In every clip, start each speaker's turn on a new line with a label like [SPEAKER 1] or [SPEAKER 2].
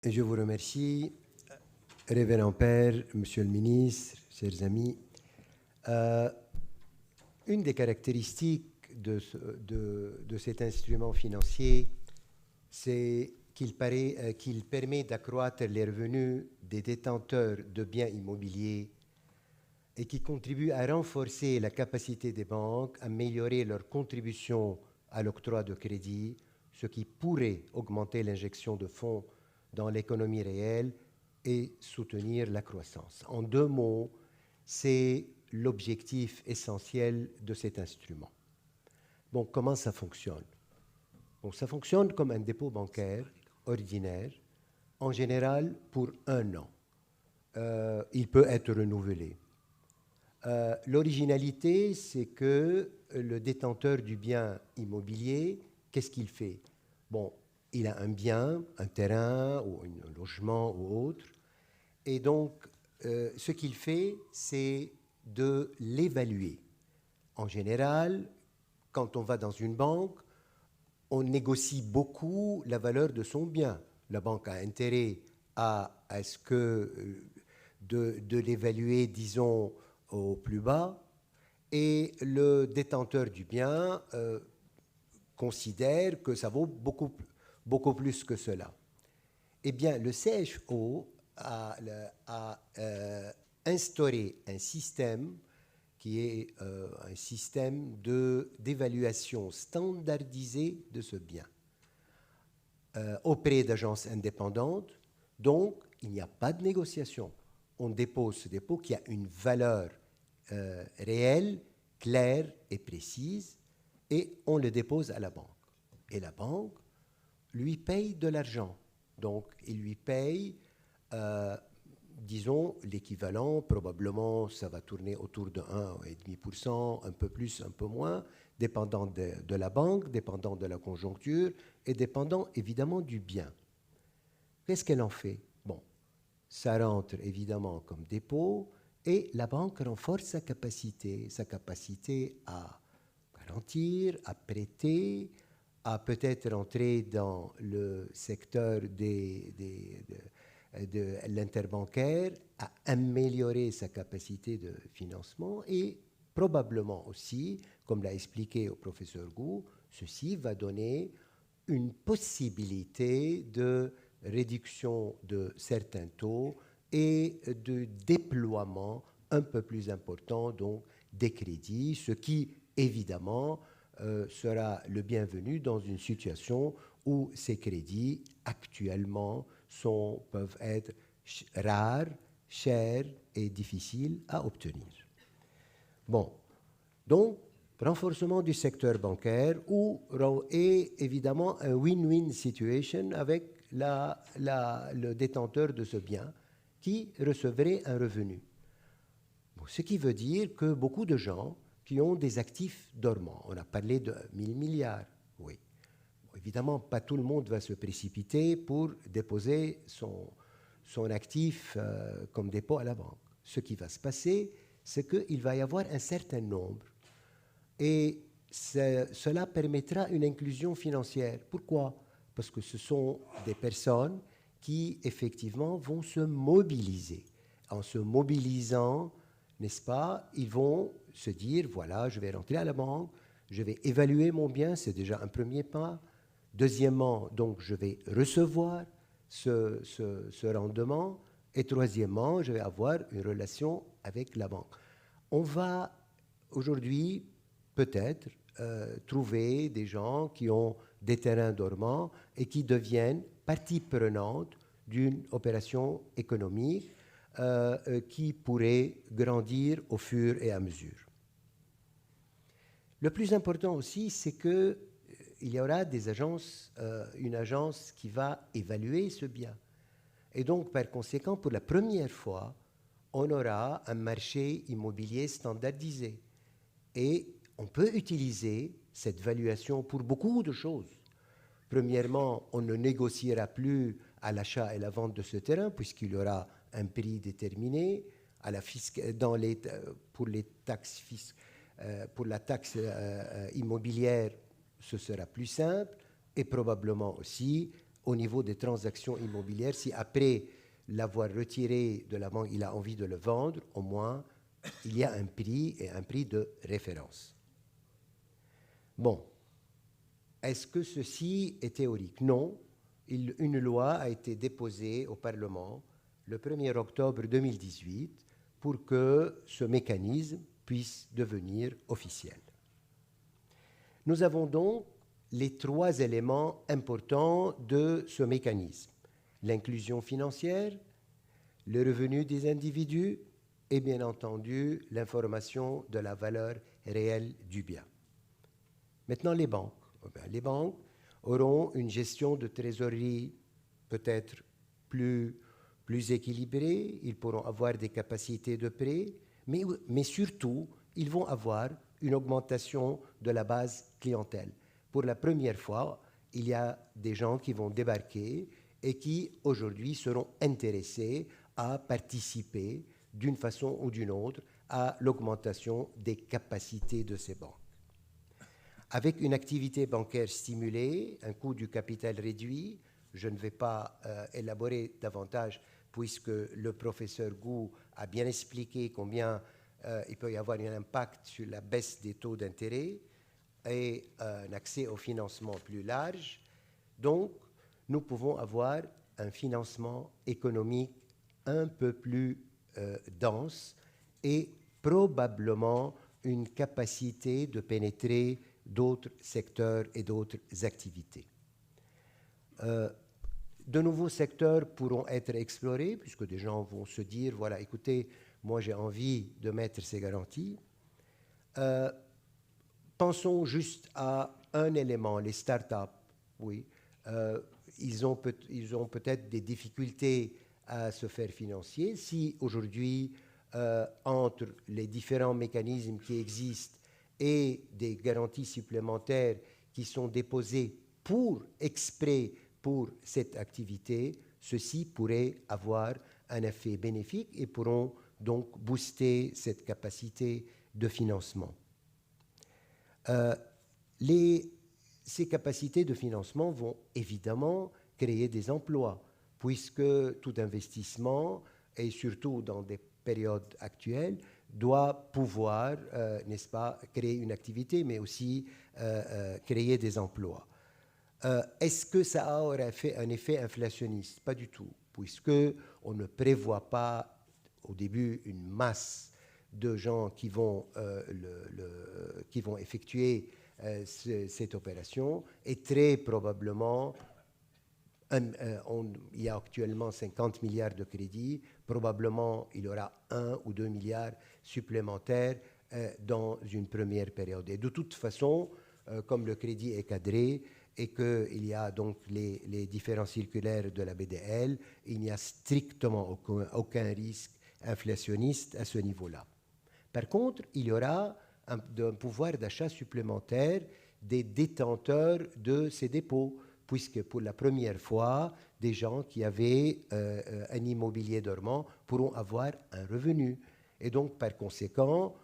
[SPEAKER 1] Je vous remercie, Révérend Père, Monsieur le Ministre, chers amis. Une des caractéristiques de cet instrument financier, c'est qu'il permet d'accroître les revenus des détenteurs de biens immobiliers et qui contribue à renforcer la capacité des banques à améliorer leur contribution à l'octroi de crédit, ce qui pourrait augmenter l'injection de fonds dans l'économie réelle et soutenir la croissance. En deux mots, c'est l'objectif essentiel de cet instrument. Bon, comment ça fonctionne? Bon, ça fonctionne comme un dépôt bancaire ordinaire, en général pour 1 an. Il peut être renouvelé. L'originalité, c'est que le détenteur du bien immobilier, qu'est-ce qu'il fait? Bon, il a un bien, un terrain ou un logement ou autre, et donc ce qu'il fait, c'est de l'évaluer. En général, quand on va dans une banque, on négocie beaucoup la valeur de son bien. La banque a intérêt à ce que de l'évaluer, disons, au plus bas, et le détenteur du bien considère que ça vaut beaucoup plus que cela. Eh bien, le CFO a instauré un système qui est un système d'évaluation standardisée de ce bien auprès d'agences indépendantes. Donc, il n'y a pas de négociation. On dépose ce dépôt qui a une valeur réelle, claire et précise, et on le dépose à la banque. Et la banque lui paye de l'argent. Donc, il lui paye, disons, l'équivalent, probablement, ça va tourner autour de 1,5%, un peu plus, un peu moins, dépendant de la banque, dépendant de la conjoncture et dépendant évidemment du bien. Qu'est-ce qu'elle en fait? Bon, ça rentre évidemment comme dépôt et la banque renforce sa capacité à garantir, à prêter, à peut-être entrer dans le secteur de l'interbancaire, à améliorer sa capacité de financement et probablement aussi, comme l'a expliqué au professeur Gou, ceci va donner une possibilité de réduction de certains taux et de déploiement un peu plus important donc des crédits, ce qui évidemment sera le bienvenu dans une situation où ces crédits actuellement peuvent être rares, chers et difficiles à obtenir. Bon, donc renforcement du secteur bancaire et évidemment un win-win situation avec le détenteur de ce bien qui recevrait un revenu. Bon, ce qui veut dire que beaucoup de gens qui ont des actifs dormants, on a parlé de 1000 milliards, oui. Bon, évidemment, pas tout le monde va se précipiter pour déposer son actif comme dépôt à la banque. Ce qui va se passer, c'est qu'il va y avoir un certain nombre. Et cela permettra une inclusion financière. Pourquoi? Parce que ce sont des personnes qui, effectivement, vont se mobiliser. En se mobilisant, n'est-ce pas, ils vont se dire, voilà, je vais rentrer à la banque, je vais évaluer mon bien, c'est déjà un premier pas. Deuxièmement, donc, je vais recevoir ce rendement. Et troisièmement, je vais avoir une relation avec la banque. On va aujourd'hui peut-être trouver des gens qui ont des terrains dormants et qui deviennent partie prenante d'une opération économique qui pourrait grandir au fur et à mesure. Le plus important aussi, c'est qu'il y aura une agence qui va évaluer ce bien. Et donc, par conséquent, pour la première fois, on aura un marché immobilier standardisé. Et on peut utiliser cette valuation pour beaucoup de choses. Premièrement, on ne négociera plus à l'achat et la vente de ce terrain puisqu'il y aura un prix déterminé. Pour la taxe immobilière, ce sera plus simple et probablement aussi au niveau des transactions immobilières, si après l'avoir retiré de la banque, il a envie de le vendre, au moins, il y a un prix et un prix de référence. Bon, est-ce que ceci est théorique? Non. Une loi a été déposée au Parlement le 1er octobre 2018 pour que ce mécanisme puisse devenir officiel. Nous avons donc les 3 éléments importants de ce mécanisme: l'inclusion financière, le revenu des individus et bien entendu l'information de la valeur réelle du bien. Maintenant, les banques. Les banques auront une gestion de trésorerie peut-être plus équilibrée, ils pourront avoir des capacités de prêt, mais surtout, ils vont avoir une augmentation de la base clientèle. Pour la première fois, il y a des gens qui vont débarquer et qui, aujourd'hui, seront intéressés à participer d'une façon ou d'une autre à l'augmentation des capacités de ces banques. Avec une activité bancaire stimulée, un coût du capital réduit, je ne vais pas élaborer davantage puisque le professeur Gou a bien expliqué combien il peut y avoir un impact sur la baisse des taux d'intérêt et un accès au financement plus large. Donc, nous pouvons avoir un financement économique un peu plus dense et probablement une capacité de pénétrer d'autres secteurs et d'autres activités. De nouveaux secteurs pourront être explorés, puisque des gens vont se dire, voilà, écoutez, moi j'ai envie de mettre ces garanties. Pensons juste à un élément, les startups. Oui, ils ont peut-être des difficultés à se faire financer. Si aujourd'hui, entre les différents mécanismes qui existent et des garanties supplémentaires qui sont déposées exprès pour cette activité, ceux-ci pourraient avoir un effet bénéfique et pourront donc booster cette capacité de financement. Ces capacités de financement vont évidemment créer des emplois, puisque tout investissement, et surtout dans des périodes actuelles, doit pouvoir, n'est-ce pas, créer une activité, mais aussi créer des emplois. Est-ce que ça aurait fait un effet inflationniste? Pas du tout, puisqu'on ne prévoit pas au début une masse de gens qui vont effectuer cette opération, et très probablement, il y a actuellement 50 milliards de crédits, probablement il y aura 1 ou 2 milliards supplémentaires dans une première période. Et de toute façon, comme le crédit est cadré et qu'il y a donc les différents circulaires de la BDL, il n'y a strictement aucun risque inflationniste à ce niveau-là. Par contre, il y aura un pouvoir d'achat supplémentaire des détenteurs de ces dépôts, puisque pour la première fois, des gens qui avaient un immobilier dormant pourront avoir un revenu. Et donc, par conséquent,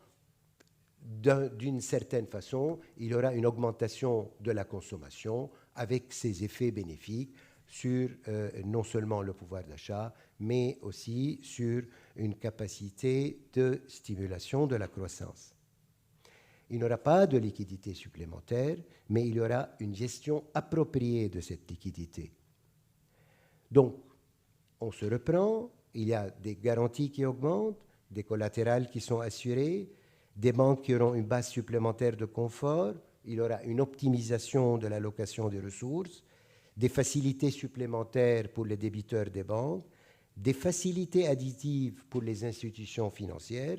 [SPEAKER 1] d'une certaine façon, il y aura une augmentation de la consommation avec ses effets bénéfiques sur non seulement le pouvoir d'achat, mais aussi sur une capacité de stimulation de la croissance. Il n'y aura pas de liquidité supplémentaire, mais il y aura une gestion appropriée de cette liquidité. Donc, on se reprend, il y a des garanties qui augmentent, des collatérales qui sont assurées, des banques qui auront une base supplémentaire de confort, il y aura une optimisation de l'allocation des ressources, des facilités supplémentaires pour les débiteurs des banques, des facilités additives pour les institutions financières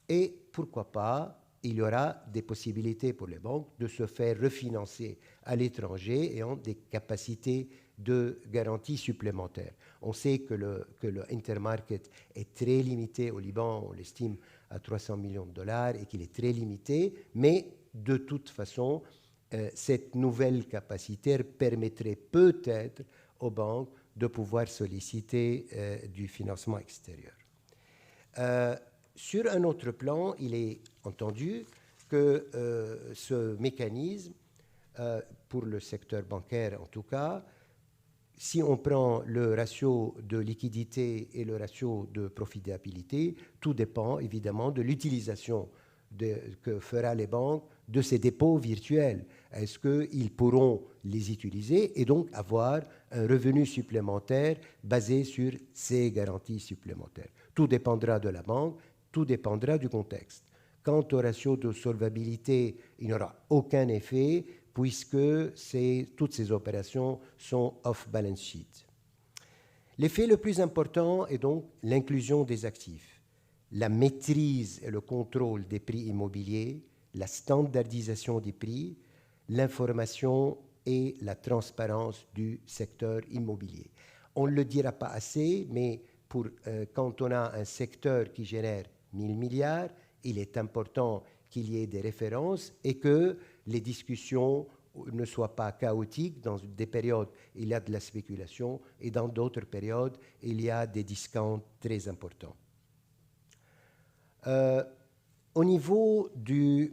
[SPEAKER 1] et, pourquoi pas, il y aura des possibilités pour les banques de se faire refinancer à l'étranger et ont des capacités de garantie supplémentaires. On sait que le intermarket est très limité au Liban, on l'estime à 300 millions de dollars et qu'il est très limité, mais de toute façon, cette nouvelle capacité permettrait peut-être aux banques de pouvoir solliciter du financement extérieur. Sur un autre plan, il est entendu que ce mécanisme, pour le secteur bancaire en tout cas, si on prend le ratio de liquidité et le ratio de profitabilité, tout dépend évidemment de l'utilisation que fera les banques de ces dépôts virtuels. Est-ce qu'ils pourront les utiliser et donc avoir un revenu supplémentaire basé sur ces garanties supplémentaires? Tout dépendra de la banque, tout dépendra du contexte. Quant au ratio de solvabilité, il n'y aura aucun effet puisque toutes ces opérations sont off-balance sheet. L'effet le plus important est donc l'inclusion des actifs, la maîtrise et le contrôle des prix immobiliers, la standardisation des prix, l'information et la transparence du secteur immobilier. On ne le dira pas assez, mais quand on a un secteur qui génère 1000 milliards, il est important qu'il y ait des références et que les discussions ne soient pas chaotiques. Dans des périodes, il y a de la spéculation et dans d'autres périodes, il y a des discounts très importants. Au niveau de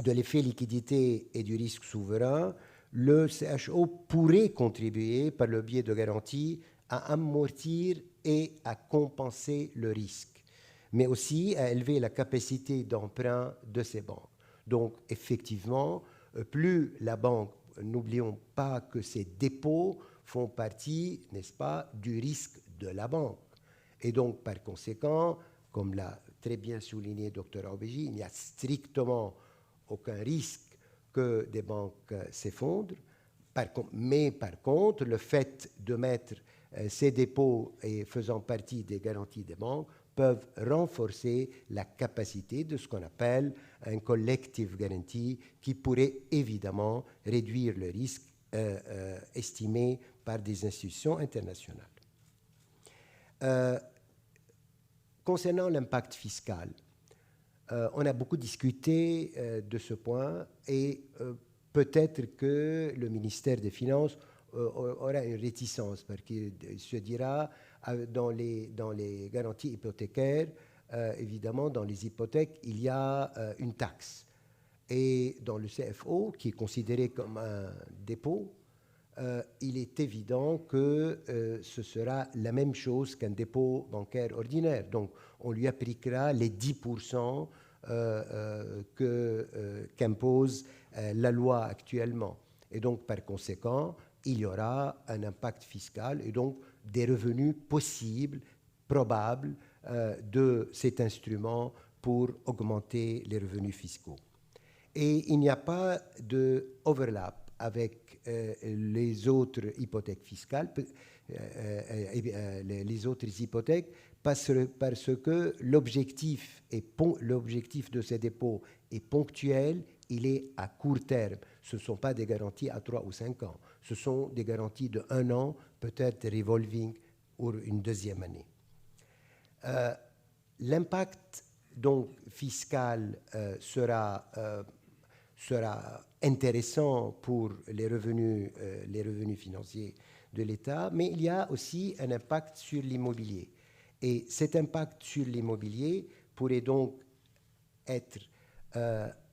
[SPEAKER 1] l'effet liquidité et du risque souverain, le CHO pourrait contribuer par le biais de garanties à amortir et à compenser le risque, mais aussi à élever la capacité d'emprunt de ces banques. Donc, effectivement, plus la banque, n'oublions pas que ces dépôts font partie, n'est-ce pas, du risque de la banque. Et donc, par conséquent, comme l'a très bien souligné Dr Aubégy, il n'y a strictement aucun risque que des banques s'effondrent. Mais par contre, le fait de mettre ces dépôts et faisant partie des garanties des banques peuvent renforcer la capacité de ce qu'on appelle un collective guarantee qui pourrait évidemment réduire le risque estimé par des institutions internationales. Concernant l'impact fiscal, on a beaucoup discuté de ce point et peut-être que le ministère des Finances aura une réticence parce qu'il se dira dans les garanties hypothécaires, évidemment, dans les hypothèques, il y a une taxe. Et dans le CFO, qui est considéré comme un dépôt, il est évident que ce sera la même chose qu'un dépôt bancaire ordinaire. Donc, on lui appliquera les 10% qu'impose la loi actuellement. Et donc, par conséquent, il y aura un impact fiscal et donc des revenus possibles, probables, de cet instrument pour augmenter les revenus fiscaux. Et il n'y a pas de overlap avec les autres hypothèques fiscales, les autres hypothèques, parce que l'objectif de ces dépôts est ponctuel, il est à court terme. Ce ne sont pas des garanties à 3 ou 5 ans. Ce sont des garanties de 1 an, peut-être revolving pour une deuxième année. L'impact donc fiscal sera intéressant pour les revenus financiers de l'État, mais il y a aussi un impact sur l'immobilier. Et cet impact sur l'immobilier pourrait donc être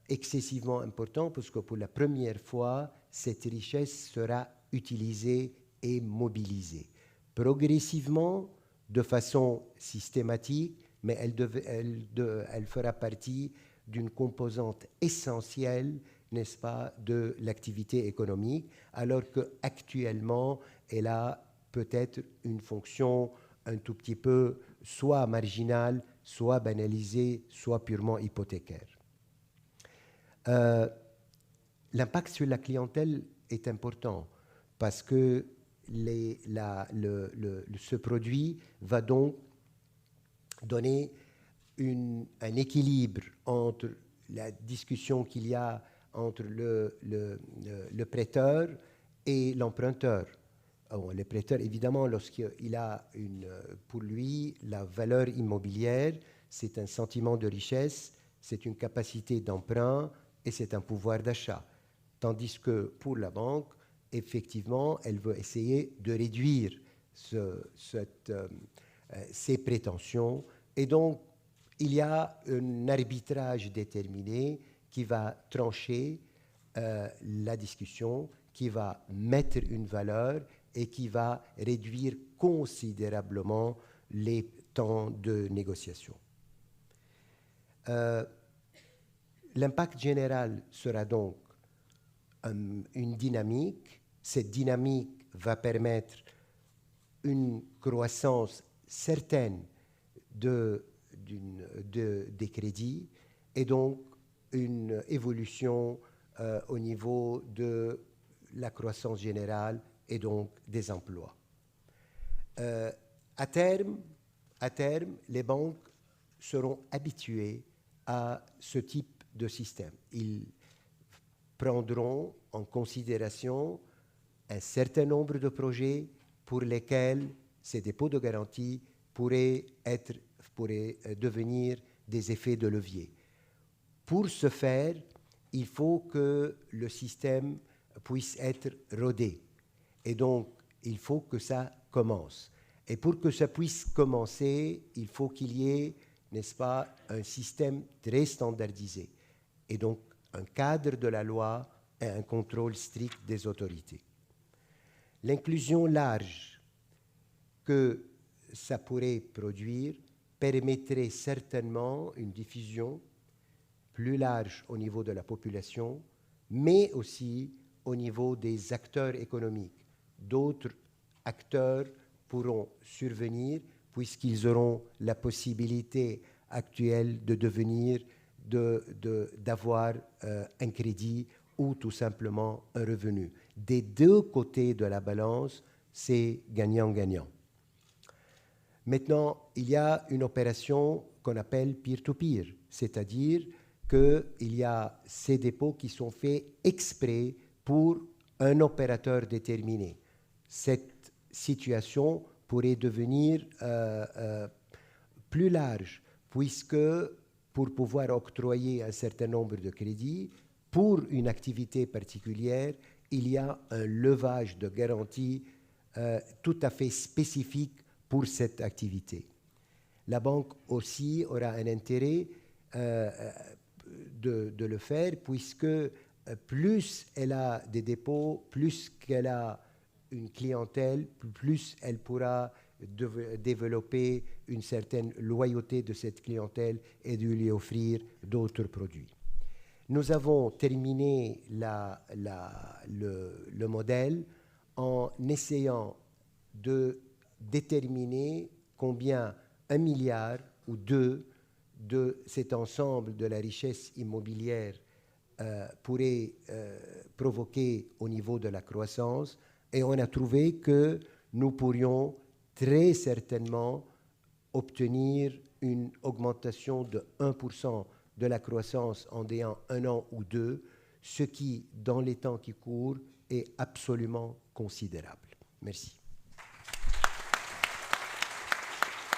[SPEAKER 1] excessivement important parce que pour la première fois, cette richesse sera utilisée et mobilisée. Progressivement, de façon systématique, mais elle fera partie d'une composante essentielle, n'est-ce pas, de l'activité économique, alors qu'actuellement, elle a peut-être une fonction un tout petit peu soit marginale, soit banalisée, soit purement hypothécaire. L'impact sur la clientèle est important parce que ce produit va donc donner un équilibre entre la discussion qu'il y a entre le prêteur et l'emprunteur. Le prêteur, évidemment, lorsqu'il a pour lui la valeur immobilière, c'est un sentiment de richesse, c'est une capacité d'emprunt et c'est un pouvoir d'achat. Tandis que pour la banque, effectivement, elle veut essayer de réduire ses prétentions. Et donc, il y a un arbitrage déterminé qui va trancher la discussion, qui va mettre une valeur et qui va réduire considérablement les temps de négociation. L'impact général sera donc une dynamique. Cette dynamique va permettre une croissance certaine des crédits et donc une évolution au niveau de la croissance générale et donc des emplois. À terme, les banques seront habituées à ce type de système. Ils prendront en considération un certain nombre de projets pour lesquels ces dépôts de garantie pourraient devenir des effets de levier. Pour ce faire, il faut que le système puisse être rodé. Et donc, il faut que ça commence. Et pour que ça puisse commencer, il faut qu'il y ait, n'est-ce pas, un système très standardisé. Et donc, un cadre de la loi et un contrôle strict des autorités. L'inclusion large que ça pourrait produire permettrait certainement une diffusion plus large au niveau de la population, mais aussi au niveau des acteurs économiques. D'autres acteurs pourront survenir puisqu'ils auront la possibilité actuelle de d'avoir un crédit ou tout simplement un revenu. Des deux côtés de la balance, c'est gagnant-gagnant. Maintenant, il y a une opération qu'on appelle peer-to-peer, c'est-à-dire qu'il y a ces dépôts qui sont faits exprès pour un opérateur déterminé. Cette situation pourrait devenir plus large, puisque pour pouvoir octroyer un certain nombre de crédits, pour une activité particulière, il y a un levage de garantie tout à fait spécifique pour cette activité. La banque aussi aura un intérêt de le faire, puisque plus elle a des dépôts, plus qu'elle a une clientèle, plus elle pourra développer une certaine loyauté de cette clientèle et de lui offrir d'autres produits. Nous avons terminé le modèle en essayant de déterminer combien 1 milliard ou 2 de cet ensemble de la richesse immobilière pourrait provoquer au niveau de la croissance, et on a trouvé que nous pourrions très certainement obtenir une augmentation de 1% de la croissance en ayant 1 an ou 2, ce qui, dans les temps qui courent, est absolument considérable. Merci.